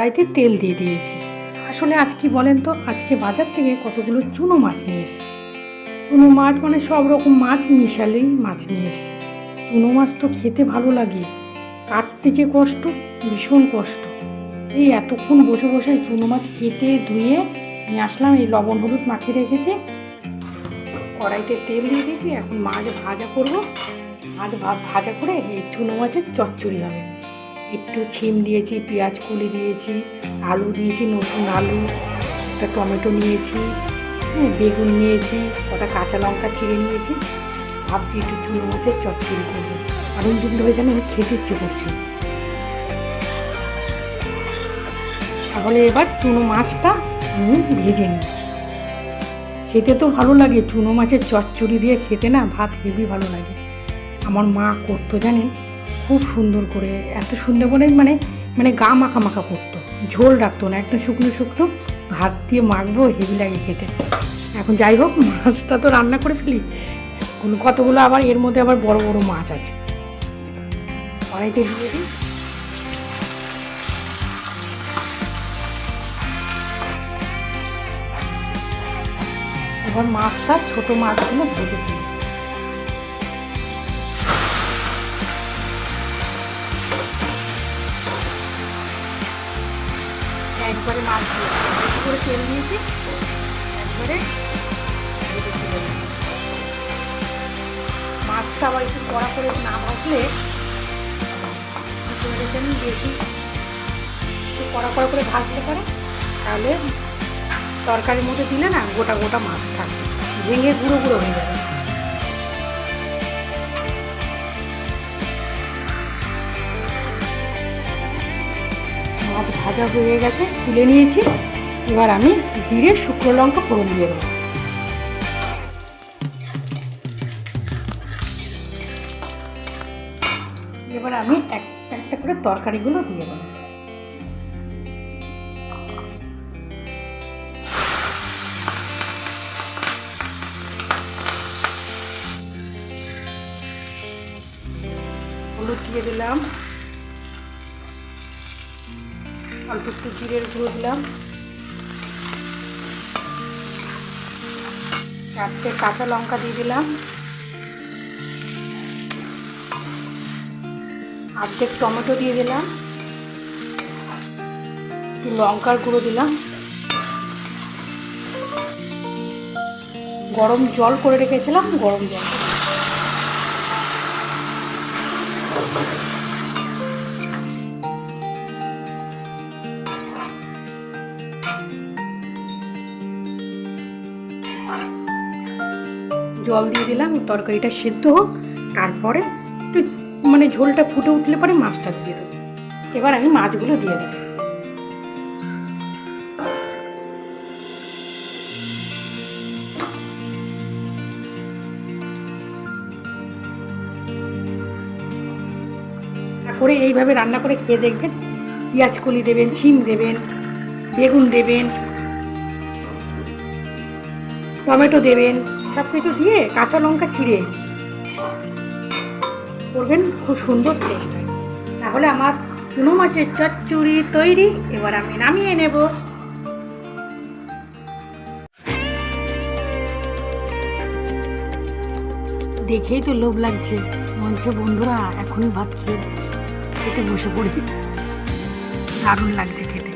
কড়াইতে তেল দিয়ে দিয়েছি। আসলে আজ কি বলেন তো, আজকে বাজার থেকে কতগুলো চুনো মাছ নিয়ে এসেছি। চুনো মাছ মানে সব রকম মাছ মিশালেই মাছ নিয়ে এসেছি। চুনো মাছ তো খেতে ভালো লাগে, কাটতে যে কষ্ট, ভীষণ কষ্ট। এই এতক্ষণ বসে বসে চুনো মাছ কেটে ধুয়ে নিয়ে আসলাম। এই লবণ হলুদ মাখিয়ে রেখেছি, কড়াইতে তেল দিয়ে দিয়েছি। এখন মাছ ভাজা করব। মাছ ভাজা করে এই চুনো মাছের চচ্চড়ি হবে। একটু ছিম দিয়েছি, পেঁয়াজ কুলি দিয়েছি, আলু দিয়েছি, নতুন আলু, একটা টমেটো নিয়েছি, বেগুন নিয়েছি, কটা কাঁচা লঙ্কা চিড়ে নিয়েছি। ভাবছি একটু চুনো মাছের চচ্চড়ি করবো। কারণ দিন ধরে যেন খেতে ইচ্ছে করছে। তাহলে এবার চুনো মাছটা আমি ভেজে নিই। খেতে তো ভালো লাগে, চুনো মাছের চচ্চড়ি দিয়ে খেতে না ভাত হেবি ভালো লাগে। আমার মা করতো জানেন, খুব সুন্দর করে, এত সুন্দর করে মানে গা মাখা মাখা করতো, ঝোল রাখতো না, একটা শুকনো শুকনো ভাত দিয়ে মাখবো, হেভি লাগে খেতে। এখন যাই হোক, মাছটা তো রান্না করে ফেলি। কতগুলো আবার এর মধ্যে আবার বড় বড় মাছ আছে, কড়াইতে দিয়ে দিই। এবার মাছটা, ছোটো মাছগুলো ভেজে দিই। একবারে মাছ দিয়ে বেশি করে তেল দিয়েছি, একবারে ভেজে তুলে দিই। মাছটা আবার একটু কড়া করে না ভাজলে আমি বেশি একটু কড়া করে ভাজতে পারে, তাহলে তরকারির মধ্যে দিলে না গোটা গোটা মাছ থাকবে, ভেঙে গুঁড়ো গুঁড়ো হয়ে যাবে। মাছ ভাজা হয়ে গেছে, তুলে নিয়েছি। এবার আমি জিরে শুকনো লঙ্কা ফোড়ন দিয়ে দেবো। এবার আমি একটা একটা করে তরকারিগুলো দিয়ে দেবো। হলুদ দিয়ে দিলাম, অল্প একটু জিরের গুঁড়ো দিলাম, 4টে কাঁচা লঙ্কা দিয়ে দিলাম, অর্ধেক টমেটো দিয়ে দিলাম, একটু লঙ্কার গুঁড়ো দিলাম, গরম জল করে রেখেছিলাম, গরম জল, জল দিয়ে দিলাম। তরকারিটা সেদ্ধ হোক, তারপরে একটু ঝোলটা ফুটে উঠলে পরে মাছটা দিয়ে দেবো। এবার আমি মাছগুলো দিয়ে দেবো। করে এইভাবে রান্না করে খেয়ে দেখবেন। পেঁয়াজ কলি দেবেন, ছিম দেবেন, বেগুন দেবেন, টমেটো দেবেন, সব কিছু দিয়ে কাঁচা লঙ্কা চিড়ে করবেন, খুব সুন্দর টেস্ট হয়। তাহলে আমার চুনো মাছের চচ্চড়ি তৈরি। এবার আমি নামিয়ে নেব। দেখেই তো লোভ লাগছে, মঞ্চ বন্ধুরা এখনই ভাত খেতে বসে পড়ি। দারুণ লাগছে খেতে।